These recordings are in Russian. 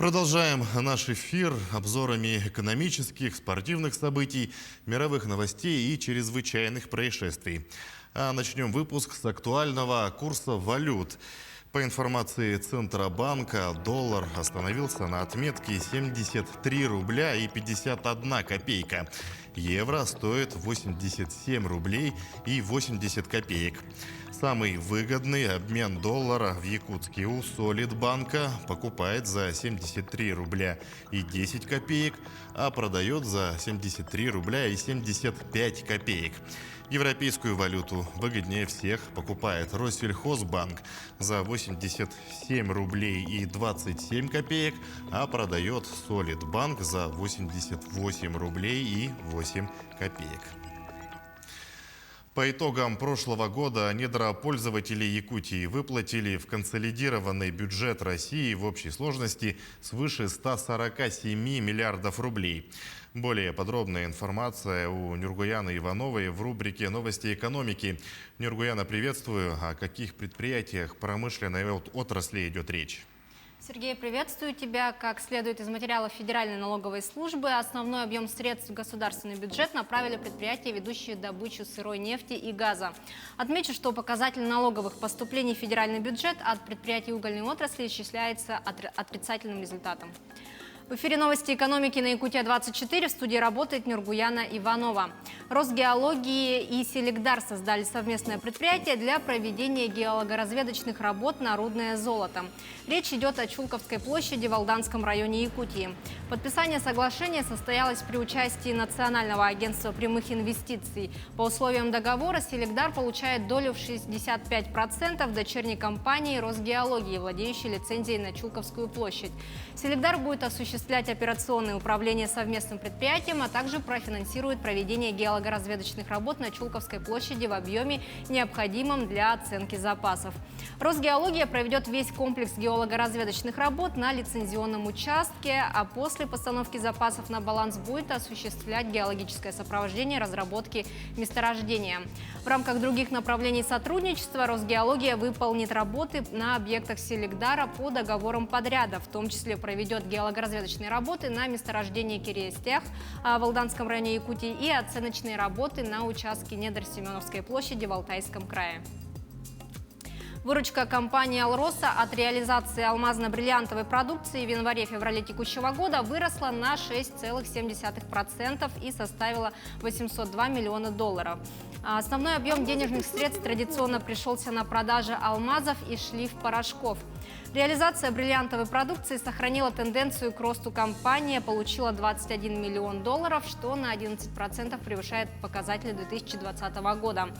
Продолжаем наш эфир обзорами экономических, спортивных событий, мировых новостей и чрезвычайных происшествий. А начнем выпуск с актуального курса валют. По информации Центробанка, доллар остановился на отметке 73 рубля и 51 копейка. Евро стоит 87 рублей и 80 копеек. Самый выгодный обмен доллара в Якутске у Солидбанка покупает за 73 рубля и 10 копеек, а продает за 73 рубля и 75 копеек. Европейскую валюту выгоднее всех покупает Россельхозбанк за 87 рублей и 27 копеек, а продает Солидбанк за 88 рублей и 8 копеек. По итогам прошлого года недропользователи Якутии выплатили в консолидированный бюджет России в общей сложности свыше 147 миллиардов рублей. Более подробная информация у Нюргуяны Ивановой в рубрике «Новости экономики». Нюргуяна, приветствую. О каких предприятиях промышленной отрасли идет речь? Сергей, приветствую тебя. Как следует из материалов Федеральной налоговой службы, основной объем средств в государственный бюджет направили предприятия, ведущие добычу сырой нефти и газа. Отмечу, что показатель налоговых поступлений в федеральный бюджет от предприятий угольной отрасли исчисляется отрицательным результатом. В эфире новости экономики на Якутия-24. В студии работает Нюргуяна Иванова. Росгеологии и Селигдар создали совместное предприятие для проведения геологоразведочных работ на рудное золото. Речь идет о Чулковской площади в Алданском районе Якутии. Подписание соглашения состоялось при участии Национального агентства прямых инвестиций. По условиям договора Селигдар получает долю в 65% в дочерней компании Росгеологии, владеющей лицензией на Чулковскую площадь. Селигдар будет осуществлять операционное управление совместным предприятием, а также профинансирует проведение геологоразведочных работ на Чулковской площади в объеме, необходимом для оценки запасов. Росгеология проведет весь комплекс геологоразведочных работ на лицензионном участке, а после постановки запасов на баланс будет осуществлять геологическое сопровождение разработки месторождения. В рамках других направлений сотрудничества Росгеология выполнит работы на объектах Селигдара по договорам подряда, в том числе проведет геологоразведочные работы на месторождении Киреестях в Алданском районе Якутии и оценочные работы на участке недр Семеновской площади в Алтайском крае. Выручка компании «Алроса» от реализации алмазно-бриллиантовой продукции в январе-феврале текущего года выросла на 6,7% и составила 802 миллиона долларов. Основной объем денежных средств традиционно пришелся на продажи алмазов и шлиф-порошков. Реализация бриллиантовой продукции сохранила тенденцию к росту. Компания получила 21 миллион долларов, что на 11% превышает показатели 2020 года.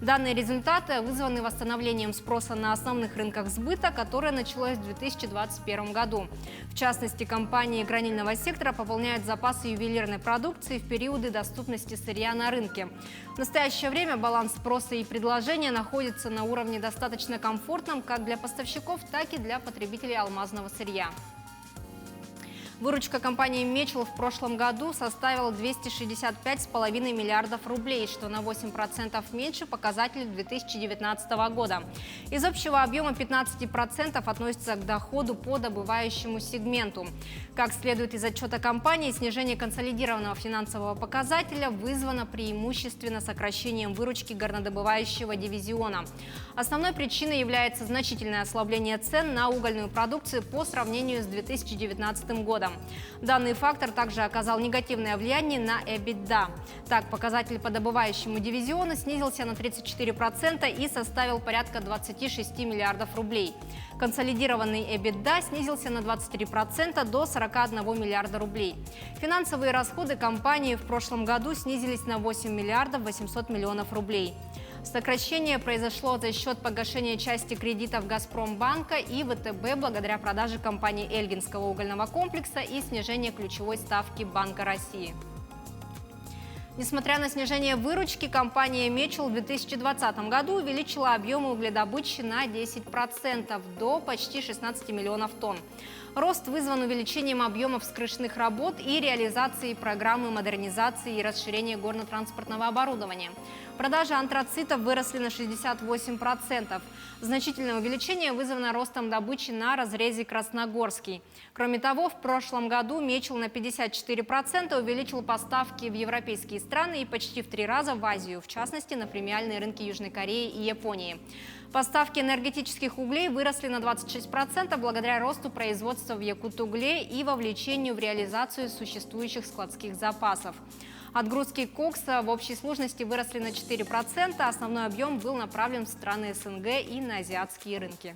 Данные результаты вызваны восстановлением спроса на основных рынках сбыта, которое началось в 2021 году. В частности, компании гранильного сектора пополняют запасы ювелирной продукции в периоды доступности сырья на рынке. В настоящее время баланс спроса и предложения находится на уровне достаточно комфортном как для поставщиков, так и для потребителей алмазного сырья. Выручка компании «Мечел» в прошлом году составила 265,5 миллиардов рублей, что на 8% меньше показателей 2019 года. Из общего объема 15% относится к доходу по добывающему сегменту. Как следует из отчета компании, снижение консолидированного финансового показателя вызвано преимущественно сокращением выручки горнодобывающего дивизиона. Основной причиной является значительное ослабление цен на угольную продукцию по сравнению с 2019 годом. Данный фактор также оказал негативное влияние на EBITDA. Так, показатель по добывающему дивизиону снизился на 34% и составил порядка 26 миллиардов рублей. Консолидированный EBITDA снизился на 23% до 41 миллиарда рублей. Финансовые расходы компании в прошлом году снизились на 8 миллиардов 800 миллионов рублей. Сокращение произошло за счет погашения части кредитов «Газпромбанка» и ВТБ благодаря продаже компании Эльгинского угольного комплекса и снижения ключевой ставки Банка России. Несмотря на снижение выручки, компания «Мечел» в 2020 году увеличила объемы угледобычи на 10% до почти 16 миллионов тонн. Рост вызван увеличением объемов вскрышных работ и реализацией программы модернизации и расширения горно-транспортного оборудования. Продажи антрацитов выросли на 68%. Значительное увеличение вызвано ростом добычи на разрезе Красногорский. Кроме того, в прошлом году Мечел на 54% увеличил поставки в европейские страны и почти в 3 раза в Азию, в частности, на премиальные рынки Южной Кореи и Японии. Поставки энергетических углей выросли на 26% благодаря росту производства в Якутугле и вовлечению в реализацию существующих складских запасов. Отгрузки кокса в общей сложности выросли на 4%, а основной объем был направлен в страны СНГ и на азиатские рынки.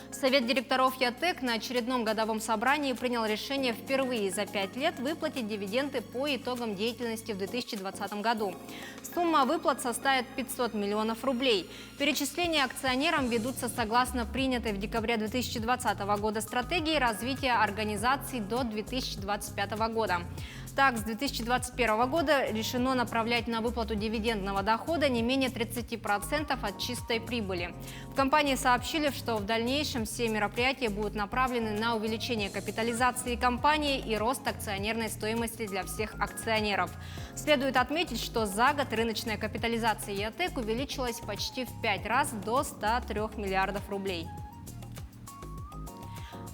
Совет директоров ЯТЭК на очередном годовом собрании принял решение впервые за 5 лет выплатить дивиденды по итогам деятельности в 2020 году. Сумма выплат составит 500 миллионов рублей. Перечисления акционерам ведутся согласно принятой в декабре 2020 года стратегии развития организаций до 2025 года. Так, с 2021 года решено направлять на выплату дивидендного дохода не менее 30% от чистой прибыли. В компании сообщили, что в дальнейшем все мероприятия будут направлены на увеличение капитализации компании и рост акционерной стоимости для всех акционеров. Следует отметить, что за год рыночная капитализация ЯТЭК увеличилась почти в 5 раз до 103 миллиардов рублей.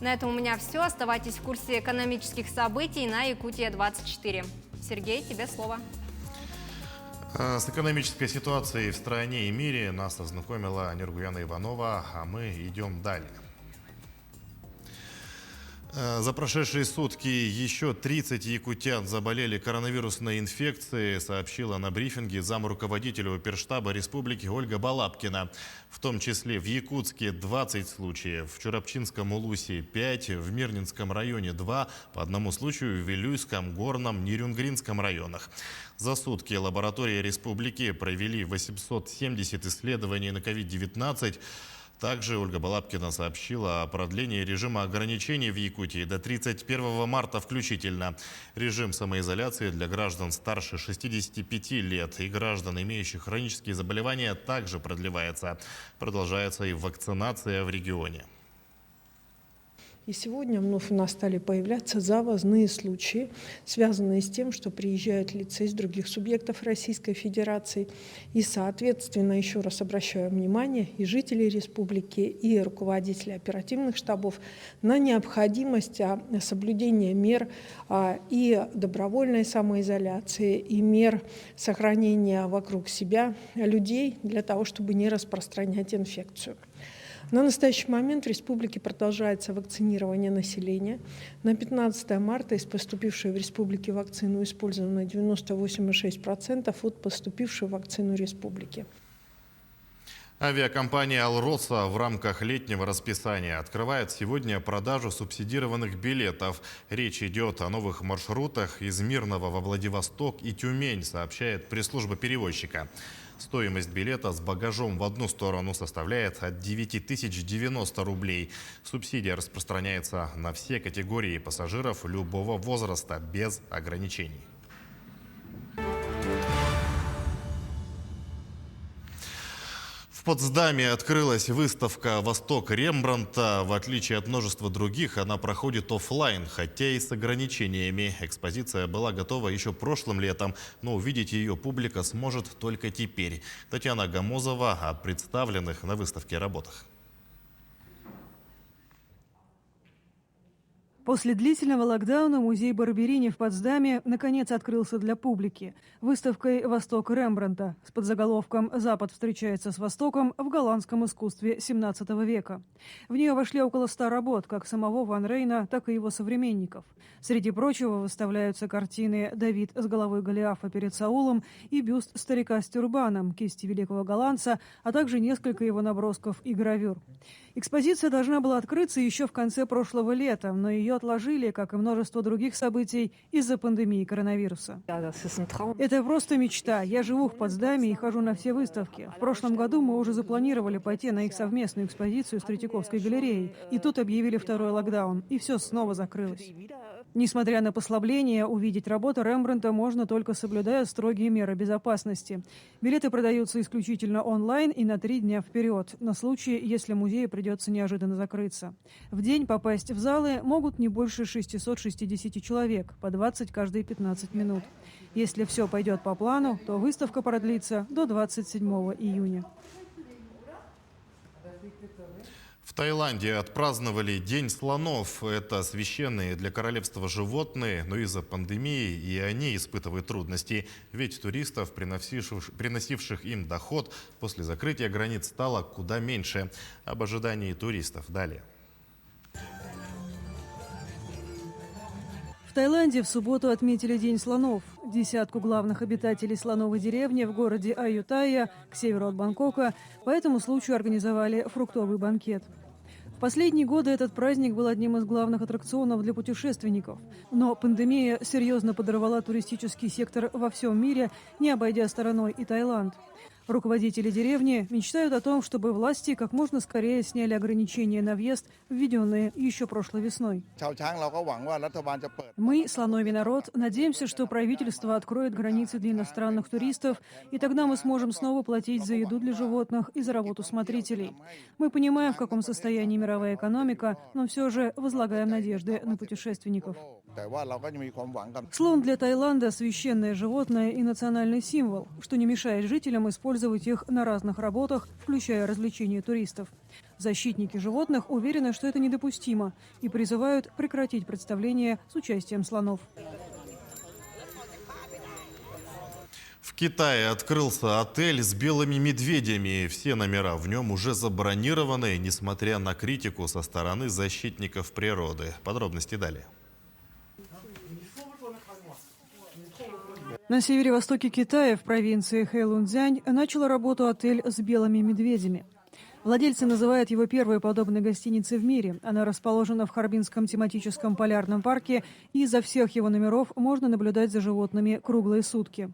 На этом у меня все. Оставайтесь в курсе экономических событий на Якутия-24. Сергей, тебе слово. С экономической ситуацией в стране и мире нас ознакомила Нургуяна Иванова, а мы идем далее. За прошедшие сутки еще 30 якутян заболели коронавирусной инфекцией, сообщила на брифинге замруководителя оперштаба республики Ольга Балабкина. В том числе в Якутске 20 случаев, в Чурапчинском Улусе 5, в Мирнинском районе 2, по одному случаю в Вилюйском, Горном, Нерюнгринском районах. За сутки лаборатории республики провели 870 исследований на COVID-19. Также Ольга Балабкина сообщила о продлении режима ограничений в Якутии до 31 марта включительно. Режим самоизоляции для граждан старше 65 лет и граждан, имеющих хронические заболевания, также продлевается. Продолжается и вакцинация в регионе. И сегодня вновь у нас стали появляться завозные случаи, связанные с тем, что приезжают лица из других субъектов Российской Федерации. И, соответственно, еще раз обращаю внимание и жителей республики, и руководителей оперативных штабов на необходимость соблюдения мер и добровольной самоизоляции, и мер сохранения вокруг себя людей для того, чтобы не распространять инфекцию. На настоящий момент в республике продолжается вакцинирование населения. На 15 марта из поступившей в республике вакцину использовано 98,6% от поступившей вакцину республики. Авиакомпания «Алроса» в рамках летнего расписания открывает сегодня продажу субсидированных билетов. Речь идет о новых маршрутах из Мирного во Владивосток и Тюмень, сообщает пресс-служба перевозчика. Стоимость билета с багажом в одну сторону составляет от 9090 рублей. Субсидия распространяется на все категории пассажиров любого возраста без ограничений. В Потсдаме открылась выставка «Восток Рембрандта». В отличие от множества других, она проходит офлайн, хотя и с ограничениями. Экспозиция была готова еще прошлым летом, но увидеть ее публика сможет только теперь. Татьяна Гамозова о представленных на выставке работах. После длительного локдауна музей Барберини в Потсдаме наконец открылся для публики выставкой «Восток Рембрандта» с подзаголовком «Запад встречается с Востоком в голландском искусстве XVII века». В нее вошли около 100 работ как самого Ван Рейна, так и его современников. Среди прочего выставляются картины «Давид с головой Голиафа перед Саулом» и бюст старика с тюрбаном кисти великого голландца, а также несколько его набросков и гравюр. Экспозиция должна была открыться еще в конце прошлого лета, но ее отложили, как и множество других событий, из-за пандемии коронавируса. Это просто мечта. Я живу в Потсдаме и хожу на все выставки. В прошлом году мы уже запланировали пойти на их совместную экспозицию с Третьяковской галереей. И тут объявили второй локдаун, и все снова закрылось. Несмотря на послабление, увидеть работу Рембрандта можно только соблюдая строгие меры безопасности. Билеты продаются исключительно онлайн и на 3 дня вперед, на случай, если музею придется неожиданно закрыться. В день попасть в залы могут не больше 660 человек, по 20 каждые 15 минут. Если все пойдет по плану, то выставка продлится до 27 июня. В Таиланде отпраздновали День слонов. Это священные для королевства животные, но из-за пандемии и они испытывают трудности. Ведь туристов, приносивших им доход, после закрытия границ стало куда меньше. Об ожидании туристов далее. В Таиланде в субботу отметили День слонов. Десятку главных обитателей слоновой деревни в городе Аютая, к северу от Бангкока, по этому случаю организовали фруктовый банкет. В последние годы этот праздник был одним из главных аттракционов для путешественников. Но пандемия серьезно подорвала туристический сектор во всем мире, не обойдя стороной и Таиланд. Руководители деревни мечтают о том, чтобы власти как можно скорее сняли ограничения на въезд, введенные еще прошлой весной. Мы, слоновий народ, надеемся, что правительство откроет границы для иностранных туристов, и тогда мы сможем снова платить за еду для животных и за работу смотрителей. Мы понимаем, в каком состоянии мировая экономика, но все же возлагаем надежды на путешественников. Слон для Таиланда – священное животное и национальный символ, что не мешает жителям использовать их на разных работах, включая развлечения туристов. Защитники животных уверены, что это недопустимо, и призывают прекратить представления с участием слонов. В Китае открылся отель с белыми медведями. Все номера в нем уже забронированы, несмотря на критику со стороны защитников природы. Подробности далее. На северо-востоке Китая, в провинции Хэйлунцзянь, начал работу отель с белыми медведями. Владельцы называют его первой подобной гостиницей в мире. Она расположена в Харбинском тематическом полярном парке, и изо всех его номеров можно наблюдать за животными круглые сутки.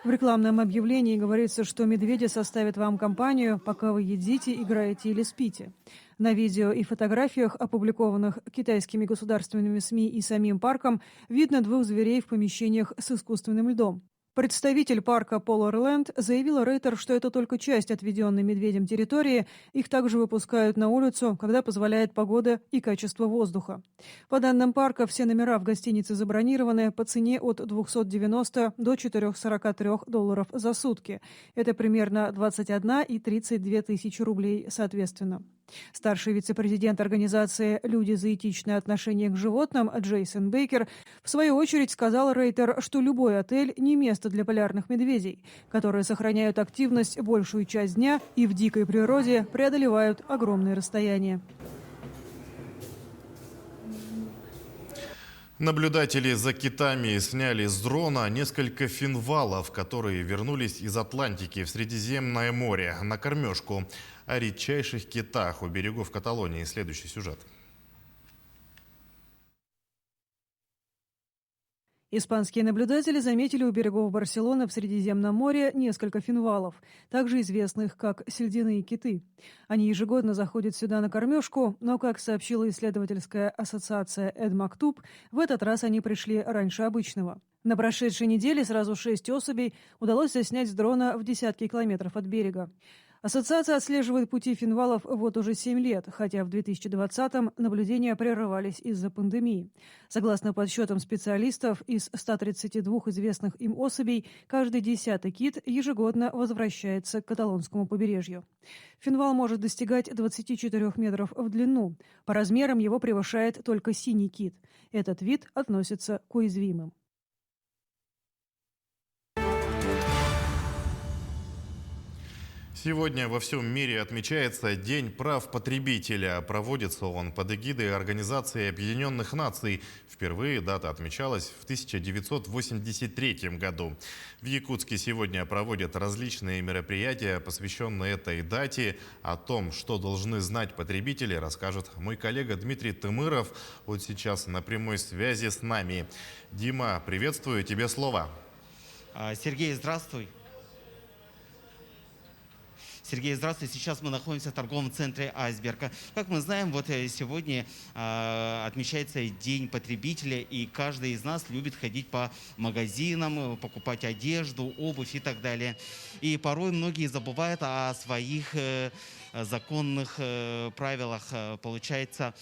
В рекламном объявлении говорится, что медведи составят вам компанию, пока вы едите, играете или спите. На видео и фотографиях, опубликованных китайскими государственными СМИ и самим парком, видно 2 зверей в помещениях с искусственным льдом. Представитель парка Polarland заявил Рейтер, что это только часть отведенной медведям территории. Их также выпускают на улицу, когда позволяет погода и качество воздуха. По данным парка, все номера в гостинице забронированы по цене от 290 до $443 за сутки. Это примерно 21 и 32 тысячи рублей соответственно. Старший вице-президент организации «Люди за этичное отношение к животным» Джейсон Бейкер в свою очередь сказал Рейтер, что любой отель не место для полярных медведей, которые сохраняют активность большую часть дня и в дикой природе преодолевают огромные расстояния. Наблюдатели за китами сняли с дрона несколько финвалов, которые вернулись из Атлантики в Средиземное море на кормежку. О редчайших китах у берегов Каталонии. Следующий сюжет. Испанские наблюдатели заметили у берегов Барселоны в Средиземном море несколько финвалов, также известных как сельдяные киты. Они ежегодно заходят сюда на кормежку, но, как сообщила исследовательская ассоциация «Эдмактуб», в этот раз они пришли раньше обычного. На прошедшей неделе сразу 6 особей удалось заснять с дрона в десятки километров от берега. Ассоциация отслеживает пути финвалов вот уже 7 лет, хотя в 2020-м наблюдения прерывались из-за пандемии. Согласно подсчетам специалистов, из 132 известных им особей каждый 10-й кит ежегодно возвращается к каталонскому побережью. Финвал может достигать 24 метров в длину. По размерам его превышает только синий кит. Этот вид относится к уязвимым. Сегодня во всем мире отмечается День прав потребителя. Проводится он под эгидой Организации Объединенных Наций. Впервые дата отмечалась в 1983 году. В Якутске сегодня проводят различные мероприятия, посвященные этой дате. О том, что должны знать потребители, расскажет мой коллега Дмитрий Тымыров. Вот сейчас на прямой связи с нами. Дима, приветствую, тебе слово. Сергей, здравствуй. Сергей, здравствуйте. Сейчас мы находимся в торговом центре «Айсберг». Как мы знаем, вот сегодня отмечается День потребителя, и каждый из нас любит ходить по магазинам, покупать одежду, обувь и так далее. И порой многие забывают о своих законных правилах. Получается,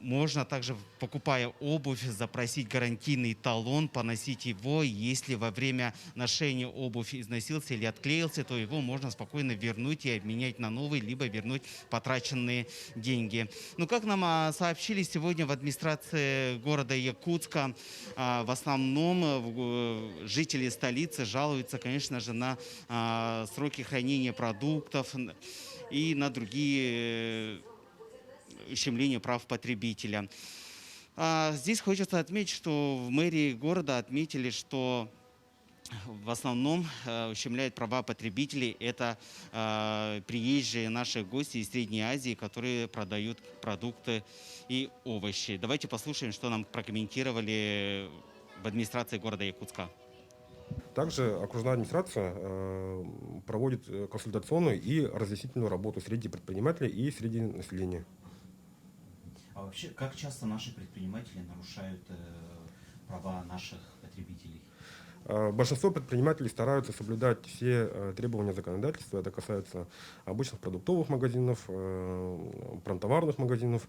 можно также, покупая обувь, запросить гарантийный талон, поносить его. Если во время ношения обувь износился или отклеился, то его можно спокойно вернуть и обменять на новый, либо вернуть потраченные деньги. Ну, как нам сообщили сегодня в администрации города Якутска, в основном жители столицы жалуются, конечно же, на сроки хранения продуктов и на другие ущемление прав потребителя. Здесь хочется отметить, что в мэрии города отметили, что в основном ущемляют права потребителей. Это приезжие наши гости из Средней Азии, которые продают продукты и овощи. Давайте послушаем, что нам прокомментировали в администрации города Якутска. Также окружная администрация проводит консультационную и разъяснительную работу среди предпринимателей и среди населения. А вообще, как часто наши предприниматели нарушают права наших потребителей? Большинство предпринимателей стараются соблюдать все требования законодательства. Это касается обычных продуктовых магазинов, промтоварных магазинов.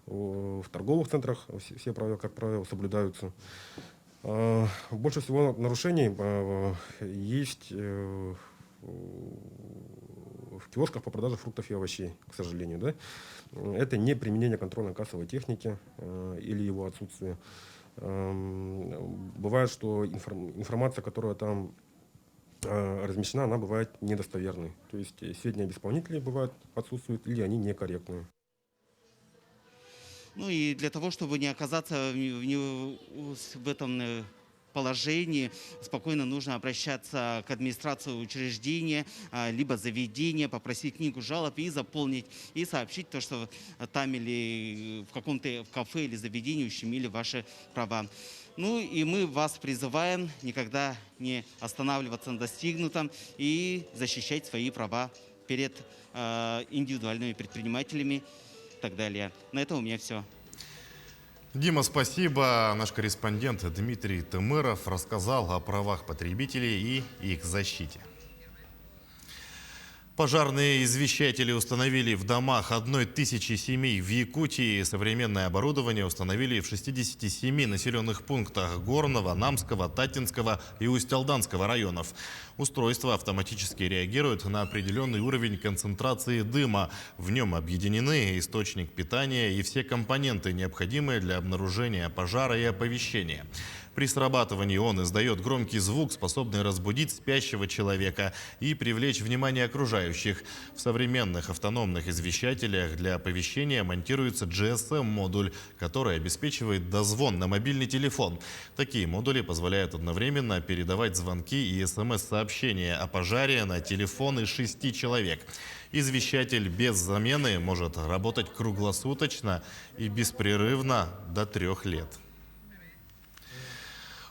В торговых центрах все правила, как правило, соблюдаются. Больше всего нарушений есть в киосках по продаже фруктов и овощей, к сожалению. Да? Это не применение контрольно-кассовой техники или его отсутствие. Бывает, что информация, которая там размещена, она бывает недостоверной. То есть сведения об исполнителе бывают отсутствуют или они некорректные. Ну и для того, чтобы не оказаться в этом положении, спокойно нужно обращаться к администрации учреждения, либо заведения, попросить книгу жалоб и заполнить, и сообщить то, что там или в каком-то кафе или заведении ущемили ваши права. Ну и мы вас призываем никогда не останавливаться на достигнутом и защищать свои права перед индивидуальными предпринимателями и так далее. На этом у меня все. Дима, спасибо. Наш корреспондент Дмитрий Тымыров рассказал о правах потребителей и их защите. Пожарные извещатели установили в домах 1000 семей в Якутии. Современное оборудование установили в 67 населенных пунктах Горного, Намского, Татинского и Усть-Алданского районов. Устройство автоматически реагирует на определенный уровень концентрации дыма. В нем объединены источник питания и все компоненты, необходимые для обнаружения пожара и оповещения. При срабатывании он издает громкий звук, способный разбудить спящего человека и привлечь внимание окружающих. В современных автономных извещателях для оповещения монтируется GSM-модуль, который обеспечивает дозвон на мобильный телефон. Такие модули позволяют одновременно передавать звонки и СМС-сообщения о пожаре на телефоны 6 человек. Извещатель без замены может работать круглосуточно и беспрерывно до 3 лет.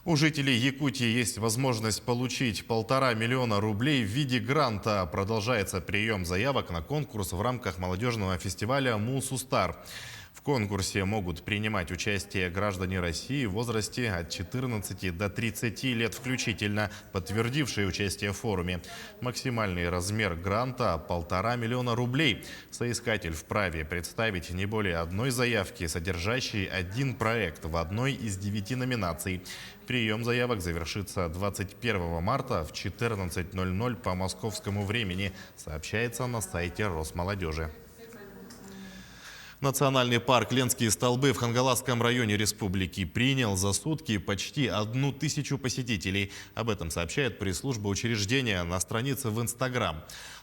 У жителей Якутии есть возможность получить 1,5 миллиона рублей в виде гранта. Продолжается прием заявок на конкурс в рамках молодежного фестиваля «Мусустар». В конкурсе могут принимать участие граждане России в возрасте от 14 до 30 лет включительно, подтвердившие участие в форуме. Максимальный размер гранта – 1,5 миллиона рублей. Соискатель вправе представить не более одной заявки, содержащей один проект в одной из 9 номинаций. Прием заявок завершится 21 марта в 14:00 по московскому времени, сообщается на сайте Росмолодежи. Национальный парк Ленские столбы в Хангаласском районе республики принял за сутки почти 1000 посетителей. Об этом сообщает пресс-служба учреждения на странице в Инстаграм.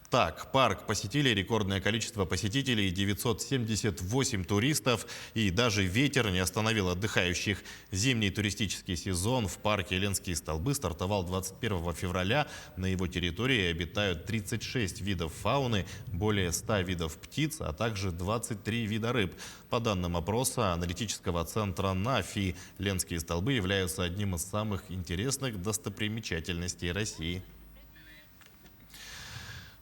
Так, парк посетили рекордное количество посетителей – 978 туристов, и даже ветер не остановил отдыхающих. Зимний туристический сезон в парке Ленские столбы стартовал 21 февраля. На его территории обитают 36 видов фауны, более 100 видов птиц, а также 23 вида рыб. По данным опроса аналитического центра НАФИ, Ленские столбы являются одним из самых интересных достопримечательностей России.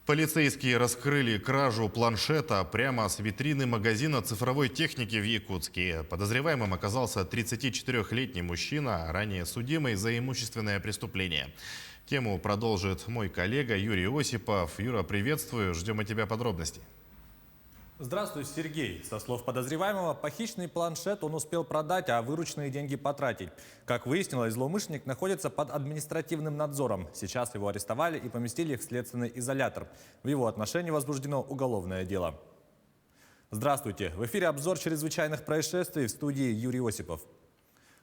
Полицейские раскрыли кражу планшета прямо с витрины магазина цифровой техники в Якутске. Подозреваемым оказался 34-летний мужчина, ранее судимый за имущественное преступление. Тему продолжит мой коллега Юрий Осипов. Юра, приветствую. Ждем от тебя подробностей. Здравствуй, Сергей. Со слов подозреваемого, похищенный планшет он успел продать, а вырученные деньги потратить. Как выяснилось, злоумышленник находится под административным надзором. Сейчас его арестовали и поместили в следственный изолятор. В его отношении возбуждено уголовное дело. Здравствуйте. В эфире обзор чрезвычайных происшествий, в студии Юрий Осипов.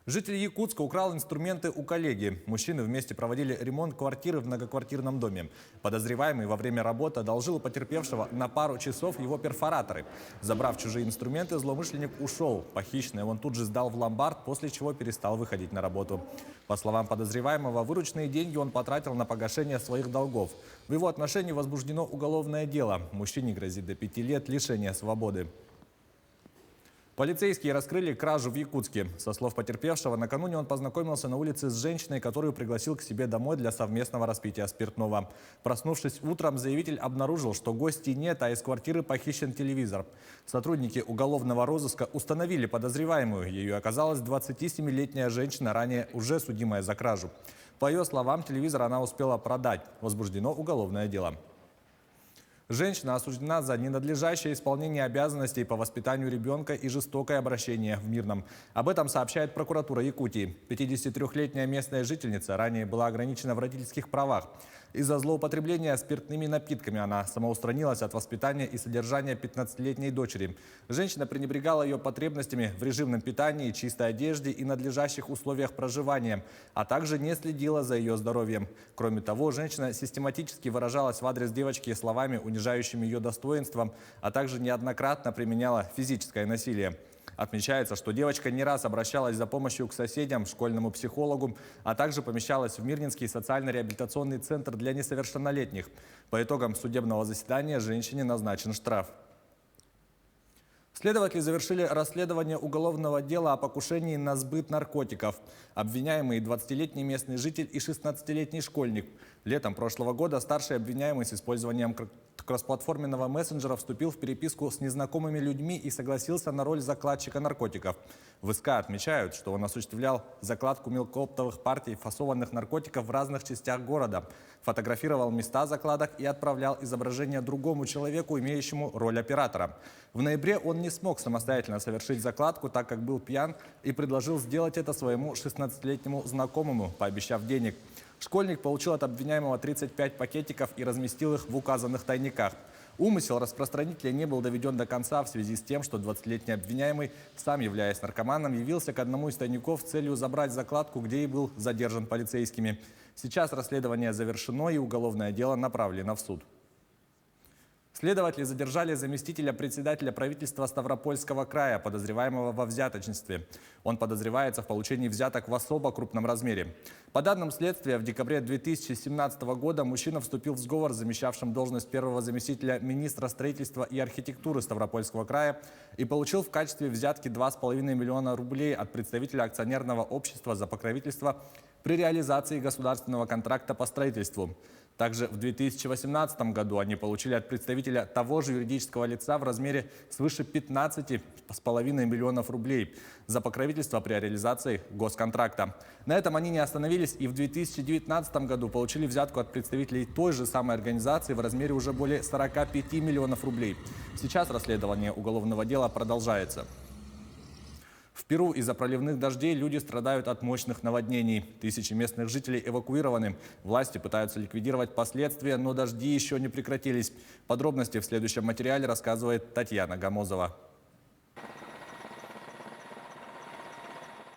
Житель Якутска украл инструменты у коллеги. Мужчины вместе проводили ремонт квартиры в многоквартирном доме. Подозреваемый во время работы одолжил у потерпевшего на пару часов его перфораторы. Забрав чужие инструменты, злоумышленник ушел. Похищенное он тут же сдал в ломбард, после чего перестал выходить на работу. По словам подозреваемого, вырученные деньги он потратил на погашение своих долгов. В его отношении возбуждено уголовное дело. Мужчине грозит до 5 лет лишения свободы. Полицейские раскрыли кражу в Якутске. Со слов потерпевшего, накануне он познакомился на улице с женщиной, которую пригласил к себе домой для совместного распития спиртного. Проснувшись утром, заявитель обнаружил, что гостей нет, а из квартиры похищен телевизор. Сотрудники уголовного розыска установили подозреваемую. Ею оказалась 27-летняя женщина, ранее уже судимая за кражу. По ее словам, телевизор она успела продать. Возбуждено уголовное дело. Женщина осуждена за ненадлежащее исполнение обязанностей по воспитанию ребенка и жестокое обращение в Мирном. Об этом сообщает прокуратура Якутии. 53-летняя местная жительница ранее была ограничена в родительских правах. Из-за злоупотребления спиртными напитками она самоустранилась от воспитания и содержания 15-летней дочери. Женщина пренебрегала ее потребностями в режимном питании, чистой одежде и надлежащих условиях проживания, а также не следила за ее здоровьем. Кроме того, женщина систематически выражалась в адрес девочки словами, унижающими ее достоинством, а также неоднократно применяла физическое насилие. Отмечается, что девочка не раз обращалась за помощью к соседям, школьному психологу, а также помещалась в Мирнинский социально-реабилитационный центр для несовершеннолетних. По итогам судебного заседания женщине назначен штраф. Следователи завершили расследование уголовного дела о покушении на сбыт наркотиков. Обвиняемые 20-летний местный житель и 16-летний школьник. Летом прошлого года старший обвиняемый с использованием кроссплатформенного мессенджера вступил в переписку с незнакомыми людьми и согласился на роль закладчика наркотиков. В СК отмечают, что он осуществлял закладку мелкооптовых партий фасованных наркотиков в разных частях города, фотографировал места закладок и отправлял изображение другому человеку, имеющему роль оператора. В ноябре он не смог самостоятельно совершить закладку, так как был пьян, и предложил сделать это своему 16-летнему знакомому, пообещав денег. Школьник получил от обвиняемого 35 пакетиков и разместил их в указанных тайниках. Умысел распространителя не был доведен до конца в связи с тем, что 20-летний обвиняемый, сам являясь наркоманом, явился к одному из тайников с целью забрать закладку, где и был задержан полицейскими. Сейчас расследование завершено и уголовное дело направлено в суд. Следователи задержали заместителя председателя правительства Ставропольского края, подозреваемого во взяточничестве. Он подозревается в получении взяток в особо крупном размере. По данным следствия, в декабре 2017 года мужчина вступил в сговор с замещавшим должность первого заместителя министра строительства и архитектуры Ставропольского края и получил в качестве взятки 2,5 миллиона рублей от представителя акционерного общества за покровительство при реализации государственного контракта по строительству. Также в 2018 году они получили от представителя того же юридического лица в размере свыше 15,5 миллионов рублей за покровительство при реализации госконтракта. На этом они не остановились и в 2019 году получили взятку от представителей той же самой организации в размере уже более 45 миллионов рублей. Сейчас расследование уголовного дела продолжается. В Перу из-за проливных дождей люди страдают от мощных наводнений. Тысячи местных жителей эвакуированы. Власти пытаются ликвидировать последствия, но дожди еще не прекратились. Подробности в следующем материале рассказывает Татьяна Гамозова.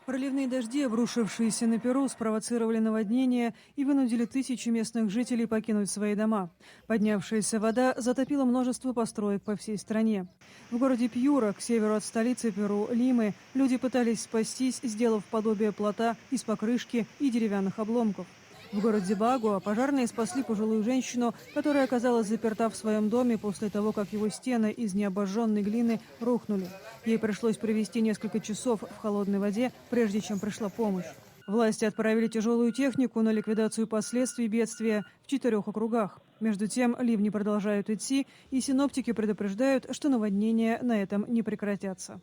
Проливные дожди, обрушившиеся на Перу, спровоцировали наводнение и вынудили тысячи местных жителей покинуть свои дома. Поднявшаяся вода затопила множество построек по всей стране. В городе Пьюра, к северу от столицы Перу, Лимы, люди пытались спастись, сделав подобие плота из покрышки и деревянных обломков. В городе Багуа пожарные спасли пожилую женщину, которая оказалась заперта в своем доме после того, как его стены из необожженной глины рухнули. Ей пришлось провести несколько часов в холодной воде, прежде чем пришла помощь. Власти отправили тяжелую технику на ликвидацию последствий бедствия в 4 округах. Между тем, ливни продолжают идти, и синоптики предупреждают, что наводнения на этом не прекратятся.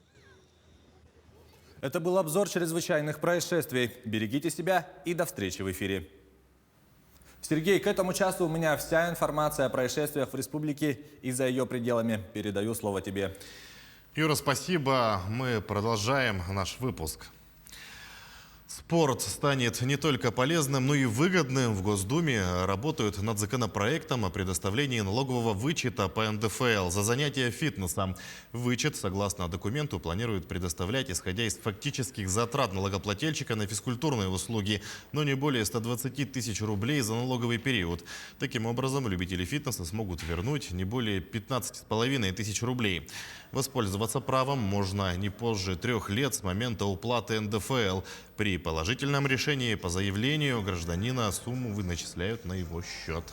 Это был обзор чрезвычайных происшествий. Берегите себя и до встречи в эфире. Сергей, к этому часу у меня вся информация о происшествиях в республике и за ее пределами. Передаю слово тебе. Юра, спасибо. Мы продолжаем наш выпуск. Спорт станет не только полезным, но и выгодным. В Госдуме работают над законопроектом о предоставлении налогового вычета по НДФЛ за занятия фитнесом. Вычет, согласно документу, планируют предоставлять, исходя из фактических затрат налогоплательщика на физкультурные услуги, но не более 120 тысяч рублей за налоговый период. Таким образом, любители фитнеса смогут вернуть не более 15,5 тысяч рублей. Воспользоваться правом можно не позже 3 лет с момента уплаты НДФЛ. При положительном решении по заявлению гражданина сумму начисляют на его счет.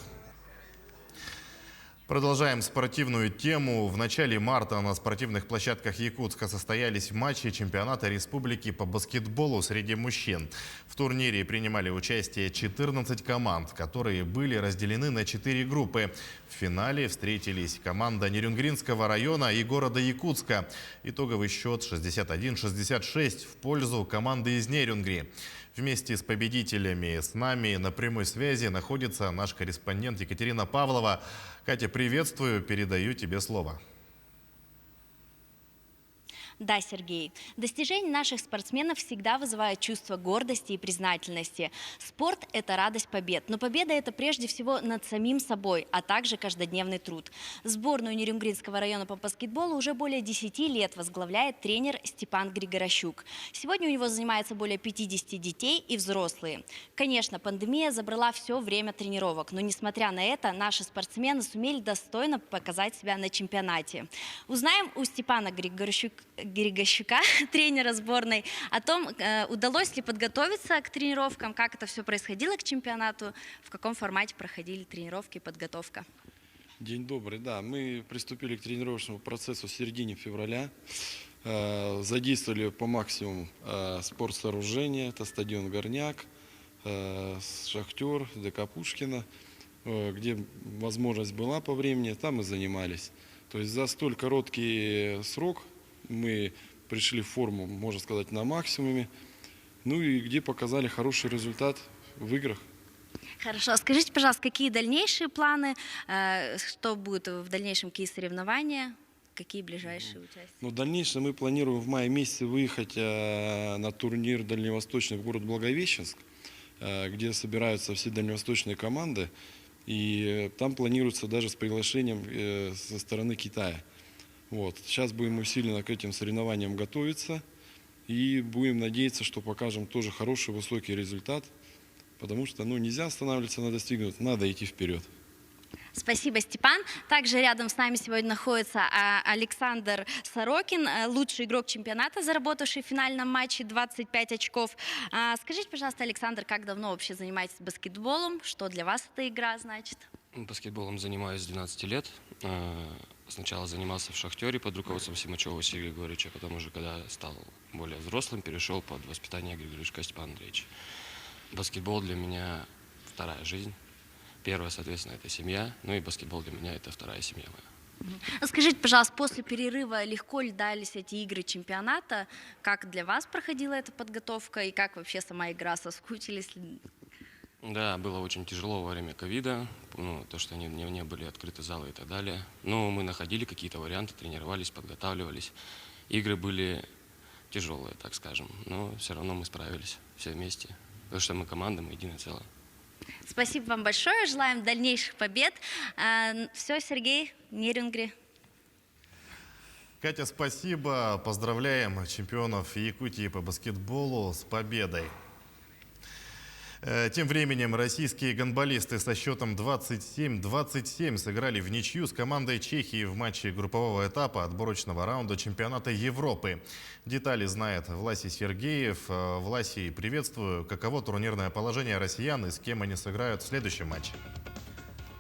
Продолжаем спортивную тему. В начале марта на спортивных площадках Якутска состоялись матчи чемпионата республики по баскетболу среди мужчин. В турнире принимали участие 14 команд, которые были разделены на 4 группы. В финале встретились команда Нерюнгринского района и города Якутска. Итоговый счет 61-66 в пользу команды из Нерюнгри. Вместе с победителями с нами на прямой связи находится наш корреспондент Екатерина Павлова. Катя, приветствую, передаю тебе слово. Да, Сергей. Достижения наших спортсменов всегда вызывают чувство гордости и признательности. Спорт – это радость побед. Но победа – это прежде всего над самим собой, а также каждодневный труд. Сборную Нерюнгринского района по баскетболу уже более 10 лет возглавляет тренер Степан Григорощук. Сегодня у него занимается более 50 детей и взрослые. Конечно, пандемия забрала все время тренировок, но несмотря на это, наши спортсмены сумели достойно показать себя на чемпионате. Узнаем у Степана Григорощука, тренера сборной, о том, удалось ли подготовиться к тренировкам, как это все происходило к чемпионату, в каком формате проходили тренировки и подготовка. День добрый, да. Мы приступили к тренировочному процессу в середине февраля. Задействовали по максимуму спортсооружения. Это стадион «Горняк», «Шахтер», ДК Пушкина. Где возможность была по времени, там и занимались. То есть за столь короткий срок мы пришли в форму, можно сказать, на максимуме. Ну и где показали хороший результат в играх. Хорошо. Скажите, пожалуйста, какие дальнейшие планы, что будет в дальнейшем, какие соревнования, какие ближайшие участия? Ну, в дальнейшем мы планируем в мае месяце выехать на турнир дальневосточный в город Благовещенск, где собираются все дальневосточные команды. И там планируется даже с приглашением со стороны Китая. Вот. Сейчас будем усиленно к этим соревнованиям готовиться и будем надеяться, что покажем тоже хороший, высокий результат, потому что нельзя останавливаться на достигнутом, надо идти вперед. Спасибо, Степан. Также рядом с нами сегодня находится Александр Сорокин, лучший игрок чемпионата, заработавший в финальном матче 25 очков. Скажите, пожалуйста, Александр, как давно вообще занимаетесь баскетболом? Что для вас эта игра значит? Баскетболом занимаюсь с 12 лет. Сначала занимался в «Шахтере» под руководством Симачева Василия Григорьевича, потом уже, когда стал более взрослым, перешел под воспитание Григорьевича Степана Андреевича. Баскетбол для меня вторая жизнь. Первая, соответственно, это семья, ну и баскетбол для меня это вторая семья моя. Скажите, пожалуйста, после перерыва легко ли дались эти игры чемпионата? Как для вас проходила эта подготовка и как вообще сама игра? Соскучились ли? Да, было очень тяжело во время ковида, то, что не были открыты залы и так далее. Но мы находили какие-то варианты, тренировались, подготавливались. Игры были тяжелые, так скажем, но все равно мы справились все вместе, потому что мы команда, мы единое целое. Спасибо вам большое, желаем дальнейших побед. Все, Сергей, Нерюнгри. Катя, спасибо. Поздравляем чемпионов Якутии по баскетболу с победой. Тем временем российские гандболисты со счетом 27-27 сыграли в ничью с командой Чехии в матче группового этапа отборочного раунда чемпионата Европы. Детали знает Власий Сергеев. Власий, приветствую. Каково турнирное положение россиян и с кем они сыграют в следующем матче?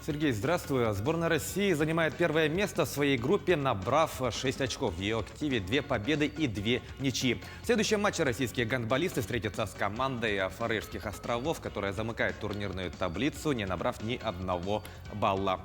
Сергей, здравствуй. Сборная России занимает первое место в своей группе, набрав 6 очков. В ее активе 2 победы и 2 ничьи. В следующем матче российские гандболисты встретятся с командой Фарерских островов, которая замыкает турнирную таблицу, не набрав ни одного балла.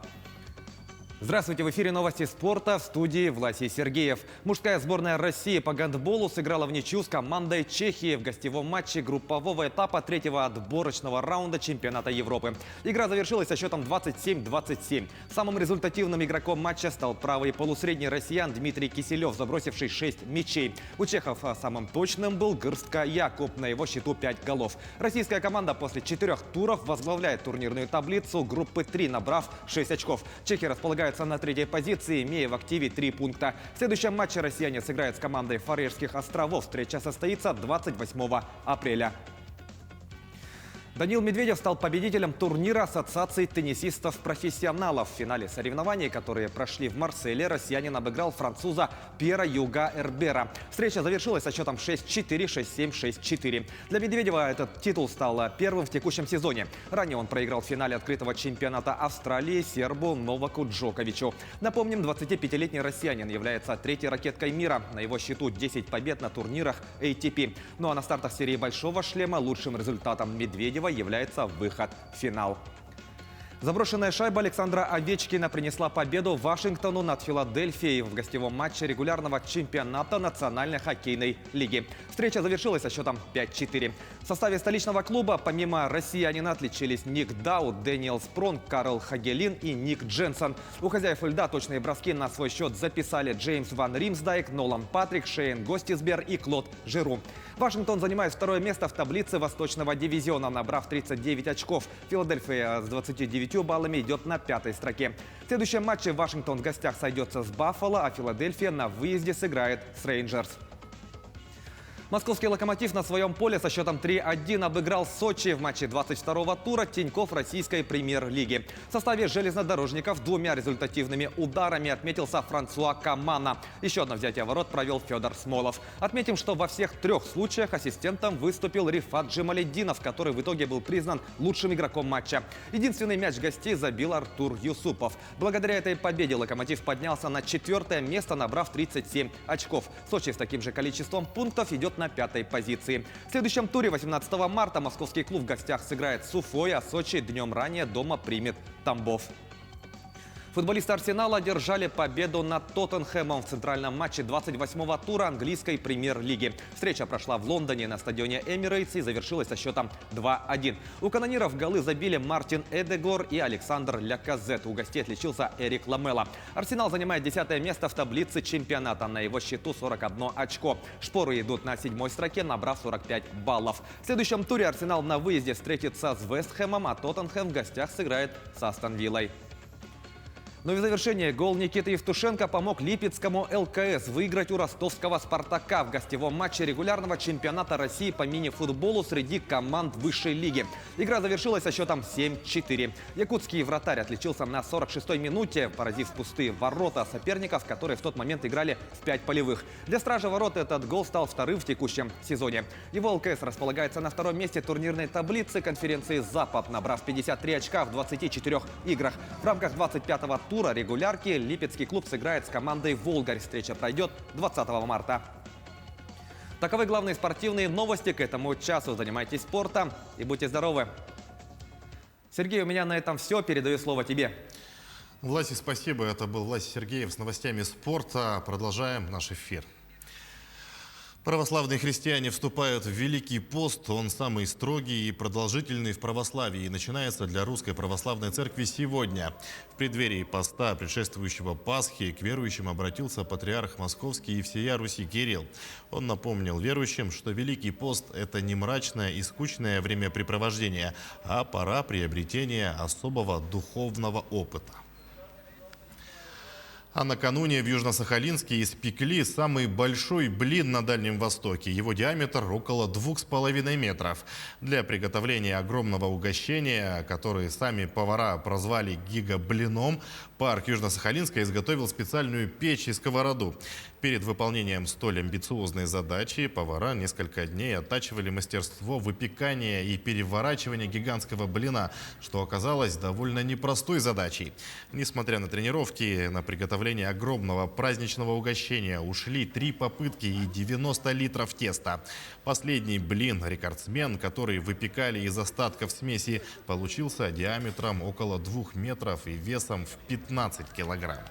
Здравствуйте, в эфире новости спорта, в студии Власий Сергеев. Мужская сборная России по гандболу сыграла в ничью с командой Чехии в гостевом матче группового этапа 3-го отборочного раунда чемпионата Европы. Игра завершилась со счетом 27-27. Самым результативным игроком матча стал правый полусредний россиян Дмитрий Киселев, забросивший 6 мячей. У чехов самым точным был Гырстка Якуб, на его счету 5 голов. Российская команда после 4 туров возглавляет турнирную таблицу группы 3, набрав 6 очков. Чехи располагаются на 3-й позиции, имея в активе 3 пункта. В следующем матче россияне сыграют с командой Фарерских островов. Встреча состоится 28 апреля. Даниил Медведев стал победителем турнира Ассоциации теннисистов-профессионалов. В финале соревнований, которые прошли в Марселе, россиянин обыграл француза Пьера Юга Эрбера. Встреча завершилась со счетом 6-4, 6-7, 6-4. Для Медведева этот титул стал первым в текущем сезоне. Ранее он проиграл в финале открытого чемпионата Австралии сербу Новаку Джоковичу. Напомним, 25-летний россиянин является 3-й ракеткой мира. На его счету 10 побед на турнирах ATP. Ну а на стартах серии «Большого шлема» лучшим результатом Медведева является выход в финал. Заброшенная шайба Александра Овечкина принесла победу Вашингтону над Филадельфией в гостевом матче регулярного чемпионата Национальной хоккейной лиги. Встреча завершилась со счетом 5-4. В составе столичного клуба помимо россиянина отличились Ник Даут, Дэниел Спронг, Карл Хагелин и Ник Дженсон. У хозяев льда точные броски на свой счет записали Джеймс Ван Римсдайк, Нолан Патрик, Шейн Гостисбер и Клод Жиру. Вашингтон занимает второе место в таблице Восточного дивизиона, набрав 39 очков. Филадельфия с 29 баллами идет на 5-й строке. В следующем матче Вашингтон в гостях сойдется с Баффало, а Филадельфия на выезде сыграет с Рейнджерс. Московский «Локомотив» на своем поле со счетом 3-1 обыграл Сочи в матче 22-го тура Тинькофф российской премьер-лиги. В составе железнодорожников 2 результативными ударами отметился Франсуа Камана. Еще одно взятие ворот провел Федор Смолов. Отметим, что во всех 3 случаях ассистентом выступил Рифат Джемаледдинов, который в итоге был признан лучшим игроком матча. Единственный мяч гостей забил Артур Юсупов. Благодаря этой победе «Локомотив» поднялся на 4-е место, набрав 37 очков. Сочи с таким же количеством пунктов идет на 5-й позиции. В следующем туре 18 марта московский клуб в гостях сыграет с Уфой, а Сочи днем ранее дома примет Тамбов. Футболисты «Арсенала» одержали победу над Тоттенхэмом в центральном матче 28-го тура английской премьер-лиги. Встреча прошла в Лондоне на стадионе Эмирейтс и завершилась со счетом 2-1. У канониров голы забили Мартин Эдегор и Александр Ляказет. У гостей отличился Эрик Ламела. «Арсенал» занимает 10-е место в таблице чемпионата. На его счету 41 очко. «Шпоры» идут на 7-й строке, набрав 45 баллов. В следующем туре «Арсенал» на выезде встретится с Вестхэмом, а «Тоттенхэм» в гостях сыграет с Астон Виллой. Ну и в завершение гол Никиты Евтушенко помог липецкому ЛКС выиграть у ростовского «Спартака» в гостевом матче регулярного чемпионата России по мини-футболу среди команд высшей лиги. Игра завершилась со счетом 7-4. Якутский вратарь отличился на 46-й минуте, поразив пустые ворота соперников, которые в тот момент играли в 5 полевых. Для стража ворот этот гол стал вторым в текущем сезоне. Его ЛКС располагается на 2-м месте турнирной таблицы конференции «Запад», набрав 53 очка в 24 играх. В рамках 25-го тура регулярки липецкий клуб сыграет с командой «Волгарь». Встреча пройдет 20 марта. Таковы главные спортивные новости к этому часу. Занимайтесь спортом и будьте здоровы. Сергей, у меня на этом все. Передаю слово тебе. Власий, спасибо. Это был Власий Сергеев с новостями спорта. Продолжаем наш эфир. Православные христиане вступают в Великий пост. Он самый строгий и продолжительный в православии и начинается для Русской Православной Церкви сегодня. В преддверии поста, предшествующего Пасхи, к верующим обратился патриарх Московский и всея Руси Кирилл. Он напомнил верующим, что Великий пост – это не мрачное и скучное времяпрепровождение, а пора приобретения особого духовного опыта. А накануне в Южно-Сахалинске испекли самый большой блин на Дальнем Востоке. Его диаметр около 2,5 метров. Для приготовления огромного угощения, который сами повара прозвали гигаблином, парк Южно-Сахалинска изготовил специальную печь и сковороду. Перед выполнением столь амбициозной задачи повара несколько дней оттачивали мастерство выпекания и переворачивания гигантского блина, что оказалось довольно непростой задачей. Несмотря на тренировки, на приготовление огромного праздничного угощения ушли 3 попытки и 90 литров теста. Последний блин, рекордсмен, который выпекали из остатков смеси, получился диаметром около 2 метров и весом в 15 килограммов.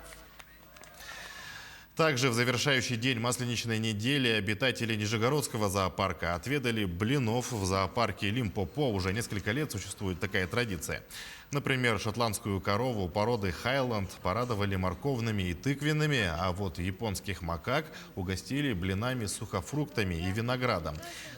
Также в завершающий день масленичной недели обитатели Нижегородского зоопарка отведали блинов в зоопарке Лимпопо. Уже несколько лет существует такая традиция. Например, шотландскую корову породы Хайланд порадовали морковными и тыквенными, а вот японских макак угостили блинами с сухофруктами и виноградом.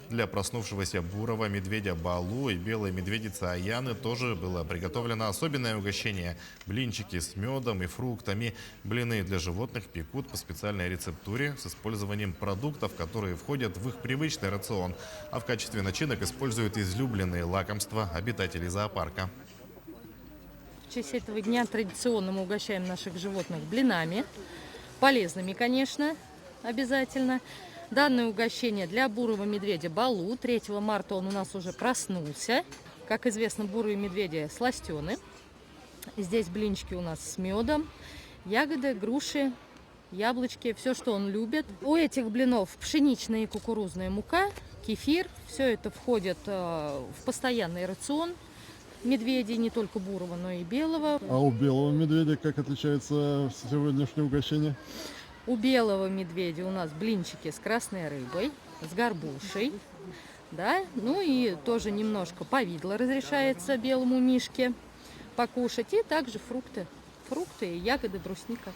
Для проснувшегося бурого медведя Балу и белой медведицы Аяны тоже было приготовлено особенное угощение – блинчики с медом и фруктами. Блины для животных пекут по специальной рецептуре с использованием продуктов, которые входят в их привычный рацион, а в качестве начинок используют излюбленные лакомства обитателей зоопарка. В честь этого дня традиционно мы угощаем наших животных блинами, полезными, конечно, обязательно. Данное угощение для бурого медведя Балу. 3 марта он у нас уже проснулся. Как известно, бурые медведи сластены. Здесь блинчики у нас с медом, ягоды, груши, яблочки, все, что он любит. У этих блинов пшеничная и кукурузная мука, кефир. Все это входит в постоянный рацион медведей, не только бурого, но и белого. А у белого медведя как отличается сегодняшнее угощение? У белого медведя у нас блинчики с красной рыбой, с горбушей, да, ну и тоже немножко повидло разрешается белому мишке покушать, и также фрукты и ягоды, брусника.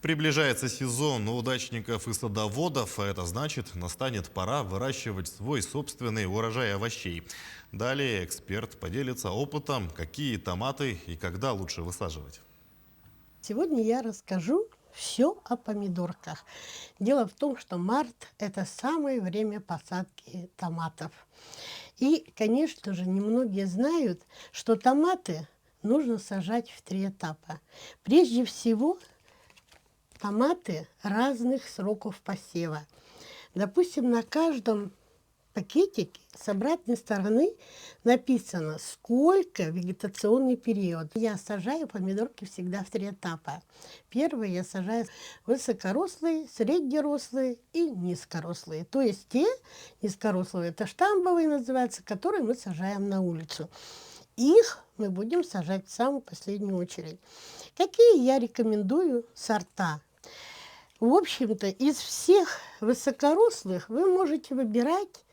Приближается сезон удачников и садоводов, а это значит, настанет пора выращивать свой собственный урожай овощей. Далее эксперт поделится опытом, какие томаты и когда лучше высаживать. Сегодня я расскажу все о помидорках. Дело в том, что март – это самое время посадки томатов. И, конечно же, немногие знают, что томаты нужно сажать в 3 этапа. Прежде всего, томаты разных сроков посева. Допустим, на каждом пакетике с обратной стороны написано, сколько вегетационный период. Я сажаю помидорки всегда в 3 этапа. Первый я сажаю высокорослые, среднерослые и низкорослые. То есть те низкорослые, это штамбовые называются, которые мы сажаем на улицу. Их мы будем сажать в самую последнюю очередь. Какие я рекомендую сорта? В общем-то, из всех высокорослых вы можете выбирать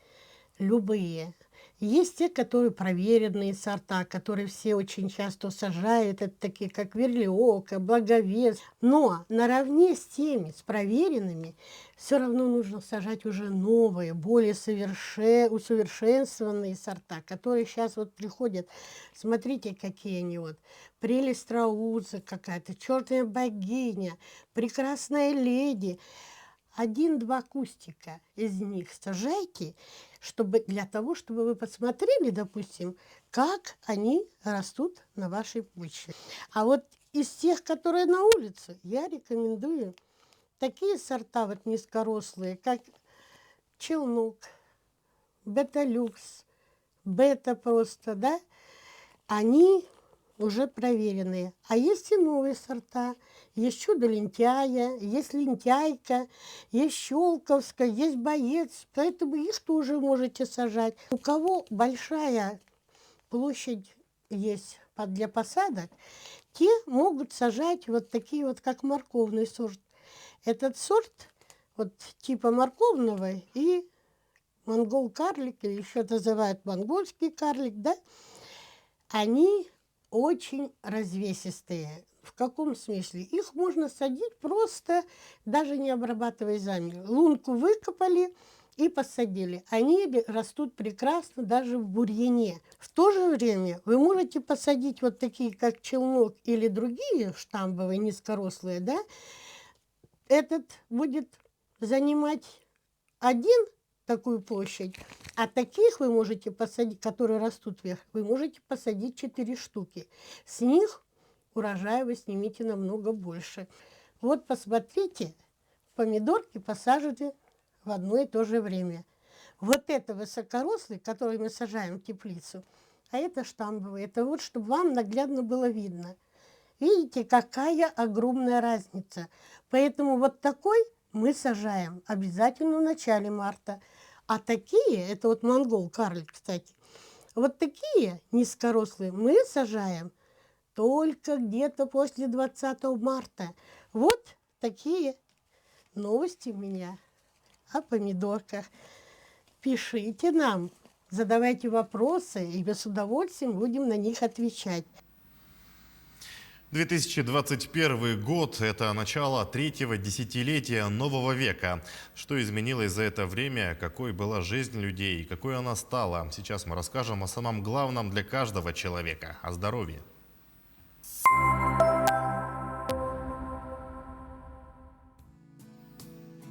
любые. Есть те, которые проверенные сорта, которые все очень часто сажают, это такие как верлиока, благовест. Но наравне с теми, с проверенными, все равно нужно сажать уже новые, более усовершенствованные сорта, которые сейчас вот приходят. Смотрите, какие они вот. Прелесть Страуза какая-то, черная богиня, прекрасная леди. 1-2 кустика из них сажайте, для того, чтобы вы посмотрели, допустим, как они растут на вашей почве. А вот из тех, которые на улице, я рекомендую такие сорта вот низкорослые, как челнок, бета-люкс, бета просто, да, они уже проверенные. А есть и новые сорта. Есть чудо-лентяя, есть лентяйка, есть щелковская, есть боец. Поэтому их тоже можете сажать. У кого большая площадь есть для посадок, те могут сажать вот такие вот, как морковный сорт. Этот сорт, вот типа морковного и монгол-карлик, или еще называют монгольский карлик, да, они очень развесистые. В каком смысле? Их можно садить просто, даже не обрабатывая землю. Лунку выкопали и посадили. Они растут прекрасно даже в бурьяне. В то же время вы можете посадить вот такие, как челнок или другие штамбовые, низкорослые, да, этот будет занимать один такую площадь, а таких вы можете посадить, которые растут вверх, вы можете посадить 4 штуки. С них урожая вы снимете намного больше. Вот посмотрите, помидорки посажены в одно и то же время. Вот это высокорослый, который мы сажаем в теплицу, а это штамбовый. Это вот, чтобы вам наглядно было видно. Видите, какая огромная разница. Поэтому вот такой мы сажаем обязательно в начале марта. А такие, это вот монгол, карлик, кстати, вот такие низкорослые мы сажаем только где-то после 20 марта. Вот такие новости у меня о помидорках. Пишите нам, задавайте вопросы, и мы с удовольствием будем на них отвечать. 2021 год – это начало третьего десятилетия нового века. Что изменилось за это время, какой была жизнь людей, какой она стала? Сейчас мы расскажем о самом главном для каждого человека – о здоровье.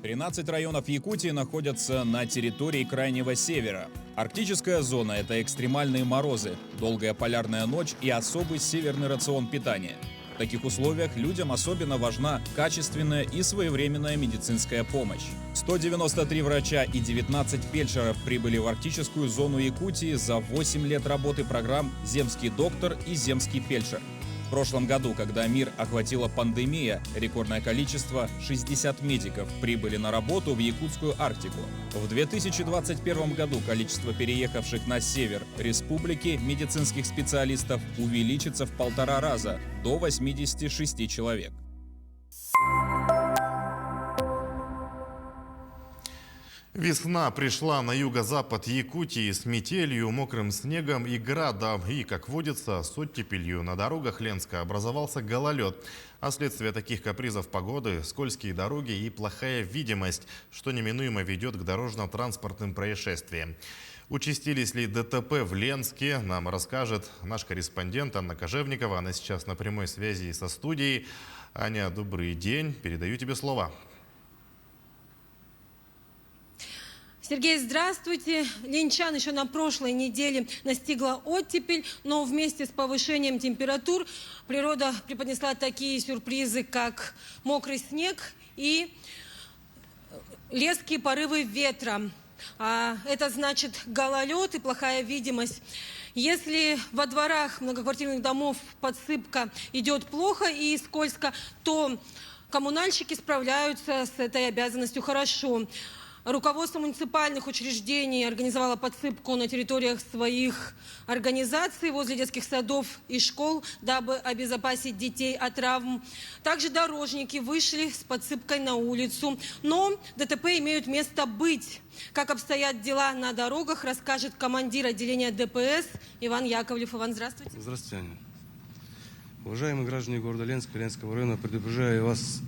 Тринадцать районов Якутии находятся на территории Крайнего Севера. Арктическая зона – это экстремальные морозы, долгая полярная ночь и особый северный рацион питания. В таких условиях людям особенно важна качественная и своевременная медицинская помощь. 193 врача и 19 фельдшеров прибыли в арктическую зону Якутии за 8 лет работы программ «Земский доктор» и «Земский фельдшер». В прошлом году, когда мир охватила пандемия, рекордное количество 60 медиков прибыли на работу в якутскую Арктику. В 2021 году количество переехавших на север республики медицинских специалистов увеличится в 1,5 раза до 86 человек. Весна пришла на юго-запад Якутии с метелью, мокрым снегом и градом. И, как водится, с оттепелью на дорогах Ленска образовался гололед. А следствие таких капризов погоды – скользкие дороги и плохая видимость, что неминуемо ведет к дорожно-транспортным происшествиям. Участились ли ДТП в Ленске, нам расскажет наш корреспондент Анна Кожевникова. Она сейчас на прямой связи со студией. Аня, добрый день. Передаю тебе слово. Сергей, здравствуйте. Ленчан еще на прошлой неделе настигла оттепель, но вместе с повышением температур природа преподнесла такие сюрпризы, как мокрый снег и резкие порывы ветра. Это значит гололед и плохая видимость. Если во дворах многоквартирных домов подсыпка идет плохо и скользко, то коммунальщики справляются с этой обязанностью хорошо. Руководство муниципальных учреждений организовало подсыпку на территориях своих организаций возле детских садов и школ, дабы обезопасить детей от травм. Также дорожники вышли с подсыпкой на улицу. Но ДТП имеют место быть. Как обстоят дела на дорогах, расскажет командир отделения ДПС Иван Яковлев. Иван, здравствуйте. Здравствуйте, Аня. Уважаемые граждане города Ленска, Ленского района, предупреждаю вас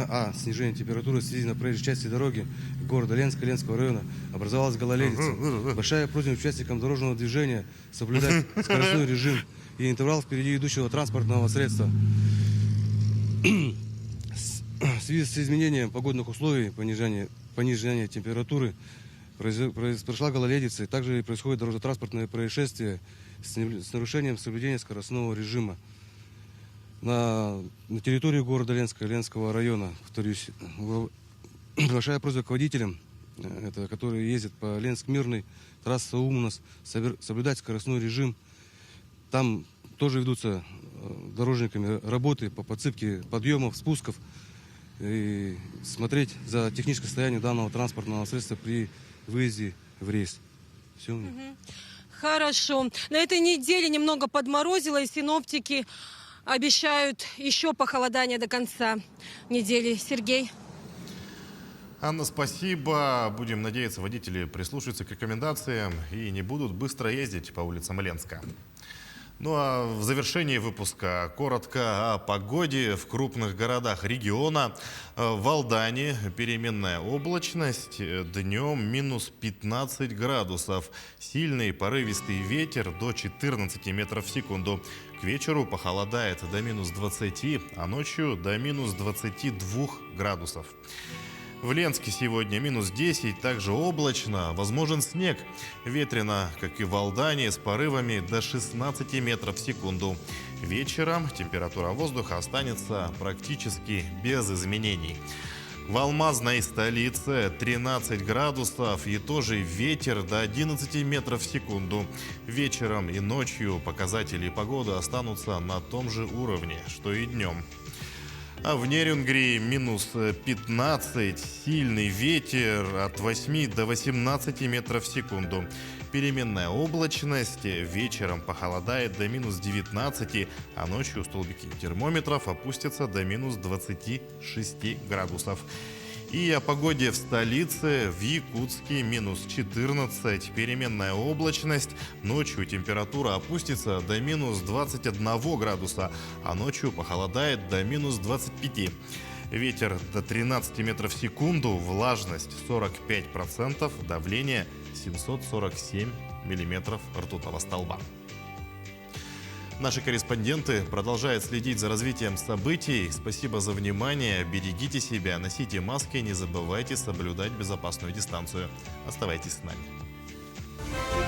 о снижении температуры в связи на проезжей части дороги города Ленска, Ленского района. Образовалась гололедица. Большая просьба участникам дорожного движения соблюдать скоростной режим и интервал впереди идущего транспортного средства. В связи с изменением погодных условий, понижение температуры, прошла гололедица, и также происходит дорожно-транспортное происшествие с нарушением соблюдения скоростного режима. На территории города Ленска, Ленского района, повторюсь, большая просьба к водителям, которые ездят по Ленск-Мирной, трасса Умнос, соблюдать скоростной режим. Там тоже ведутся дорожниками работы по подсыпке подъемов, спусков. И смотреть за техническое состояние данного транспортного средства при выезде в рейс. Все у меня. Хорошо. На этой неделе немного подморозило, и синоптики обещают еще похолодание до конца недели. Сергей. Анна, спасибо. Будем надеяться, водители прислушаются к рекомендациям и не будут быстро ездить по улицам Ленска. Ну а в завершении выпуска коротко о погоде в крупных городах региона. В Алдане переменная облачность, днем минус 15 градусов. Сильный порывистый ветер до 14 метров в секунду. К вечеру похолодает до минус 20, а ночью до минус 22 градусов. В Ленске сегодня минус 10, также облачно, возможен снег. Ветрено, как и в Алдане, с порывами до 16 метров в секунду. Вечером температура воздуха останется практически без изменений. В алмазной столице 13 градусов и тоже ветер до 11 метров в секунду. Вечером и ночью показатели погоды останутся на том же уровне, что и днем. А в Нерюнгри минус 15, сильный ветер от 8 до 18 метров в секунду. Переменная облачность, вечером похолодает до минус 19, а ночью столбики термометров опустятся до минус 26 градусов. И о погоде в столице, в Якутске минус 14, переменная облачность, ночью температура опустится до минус 21 градуса, а ночью похолодает до минус 25. Ветер до 13 метров в секунду, влажность 45%, давление 747 миллиметров ртутного столба. Наши корреспонденты продолжают следить за развитием событий. Спасибо за внимание. Берегите себя, носите маски, не забывайте соблюдать безопасную дистанцию. Оставайтесь с нами.